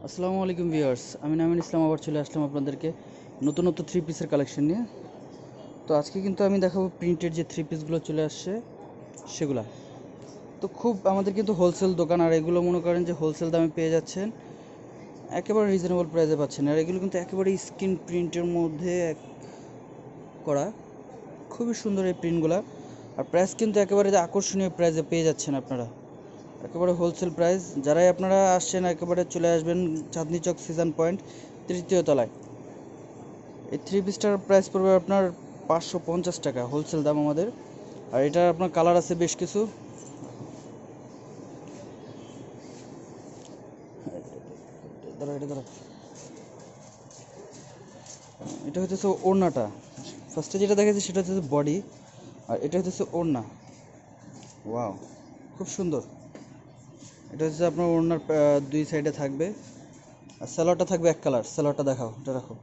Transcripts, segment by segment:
আসসালামু আলাইকুম ভিউয়ার্স, আমি নামিন ইসলাম আবার চলে আসলাম আপনাদেরকে নতুন নতুন থ্রি পিসের কালেকশন নিয়ে। তো আজকে কিন্তু আমি দেখাবো প্রিন্টেড যে থ্রি পিসগুলো চলে আসছে সেগুলা। তো খুব আমাদের কিন্তু হোলসেল দোকান, আর এগুলো মনে করেন যে হোলসেল দামে পেয়ে যাচ্ছেন, একেবারে রিজনেবল প্রাইসে পাচ্ছেন। আর এগুলো কিন্তু একেবারে স্ক্রিন প্রিন্টের মধ্যে করা, খুবই সুন্দর এই প্রিন্টগুলো। আর প্রাইস কিন্তু একেবারে আকর্ষণীয় প্রাইসে পেয়ে যাচ্ছেন আপনারা, একেবারে হোলসেল প্রাইস। যারাই আপনারা আসছেন একেবারে চলে আসবেন চাঁদনি চক সিজন পয়েন্ট 3য় তলায়। এই থ্রি পিসটার প্রাইস পড়বে আপনার 550 টাকা, হোলসেল দাম আমাদের। আর এটার আপনার কালার আছে বেশ কিছু। এটা হচ্ছে ওড়নাটা। ফার্স্টে যেটা দেখাচ্ছি সেটা হচ্ছে বডি, আর এটা হচ্ছে ওড়না। ওয়াও, খুব সুন্দর। এটা হচ্ছে আপনার ওড়নার দুই সাইডে থাকবে, আর সালোয়ারটা থাকবে এক কালার। সালোয়ারটা দেখাও, এটা রাখো।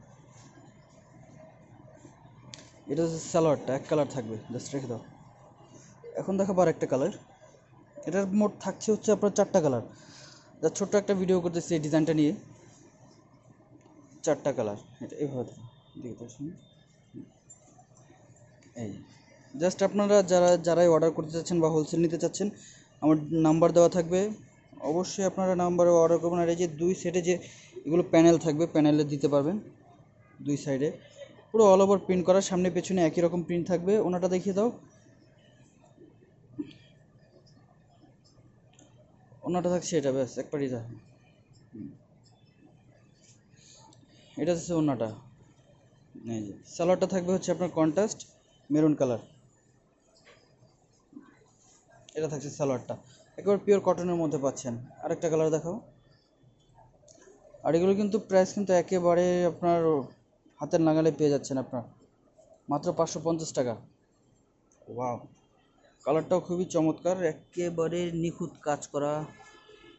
এটা হচ্ছে সালোয়ারটা এক কালার থাকবে, জাস্ট রেখে দাও। এখন দেখাবো আর একটা কালার। এটার মোট থাকছে হচ্ছে আপনার 4টা কালার। যা ছোট্ট একটা ভিডিও করতেছি এই ডিজাইনটা নিয়ে। 4টা কালার, এটা এভাবে দেখতে শুনুন। এই জাস্ট আপনারা যারাই অর্ডার করতে চাচ্ছেন বা হোলসেল নিতে চাচ্ছেন, আমার নাম্বার দেওয়া থাকবে, অবশ্যই আপনারা নাম্বারে অর্ডার করবেন। আর এই যে দুই সাইডে যে এগুলো প্যানেল থাকবে, প্যানেলে দিতে পারবেন দুই সাইডে, পুরো অল ওভার প্রিন্ট করা, সামনে পেছনে একই রকম প্রিন্ট থাকবে। ওনাটা দেখিয়ে দাও। ওনাটা থাকছে এটা, ব্যাস একবারই যা। এটা হচ্ছে ওনাটা। এই যে সালোয়ারটা থাকবে হচ্ছে আপনার কন্ট্রাস্ট মেরুন কালার। এটা থাকছে সালোয়ারটা, একেবারে পিওর কটনের মধ্যে পাচ্ছেন। আরেকটা কালার দেখাও। আর এগুলো কিন্তু প্রাইস কিন্তু একেবারে আপনার হাতের নাগালে পেয়ে যাচ্ছেন আপনার, মাত্র 550 টাকা। ওয়াও, কালারটাও খুবই চমৎকার, একেবারে নিখুঁত কাজ করা,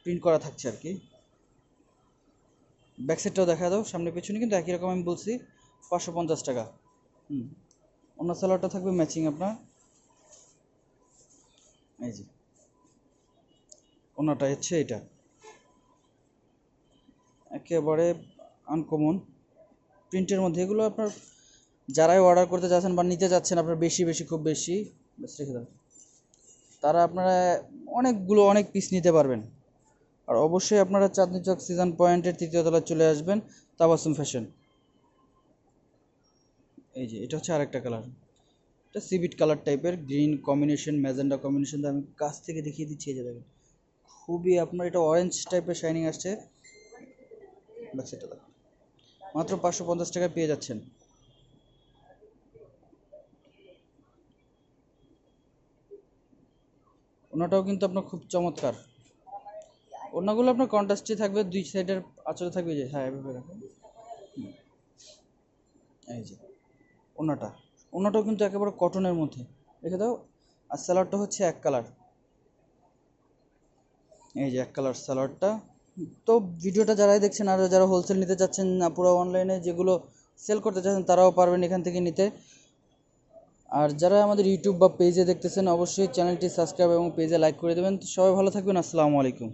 প্রিন্ট করা থাকছে আর কি। ব্যাক সাইডটাও দেখা দাও, সামনে পেছনে কিন্তু একই রকম আমি বলছি, 550 টাকা। অন্য সালোয়ারটা থাকবে ম্যাচিং আপনার। এই যে অন্যটা হচ্ছে এটা, একেবারে আনকমন প্রিন্টের মধ্যে। এগুলো আপনার যারাই অর্ডার করতে চাচ্ছেন বা নিতে চাচ্ছেন আপনার বেশি বেশি, খুব বেশি, বেশ রেখে দাও, তারা আপনারা অনেক পিস নিতে পারবেন। আর অবশ্যই আপনারা চাঁদনি চক সিজন পয়েন্টের 3য় তলায় চলে আসবেন, তাবাসুম ফ্যাশন। এই যে এটা হচ্ছে আরেকটা কালার, এটা সিভিট কালার টাইপের, গ্রিন কম্বিনেশন ম্যাজেন্ডা কম্বিনেশন। আমি কাছ থেকে দেখিয়ে দিচ্ছি, এই যে দেখেন, খুবই আপনার এটা অরেঞ্জ টাইপের শাইনিং আসছে। ব্যাক সাইডটা দেখো, মাত্র 550 টাকায় পেয়ে যাচ্ছেন। ওনাটাও কিন্তু আপনার খুব চমৎকার। ওনাগুলো আপনার কন্ট্রাস্টই থাকবে, দুই সাইডের আঁচলে থাকবে যে, হ্যাঁ এভাবে রাখুন। এই যে ওনাটা, ওনাটাও কিন্তু একেবারে কটনের মধ্যে, রেখে দাও। আর স্যালাডটা হচ্ছে এক কালার। এই যে এক কালার স্যালাডটা। তো ভিডিওটা যারাই দেখছেন আর যারা হোলসেল নিতে চাচ্ছেন, পুরো অনলাইনে যেগুলো সেল করতে চাচ্ছেন, তারাও পারবেন এখান থেকে নিতে। আর যারা আমাদের ইউটিউব বা পেজে দেখতেছেন, অবশ্যই চ্যানেলটি সাবস্ক্রাইব এবং পেজে লাইক করে দেবেন। তো সবাই ভালো থাকবেন, আসসালামু আলাইকুম।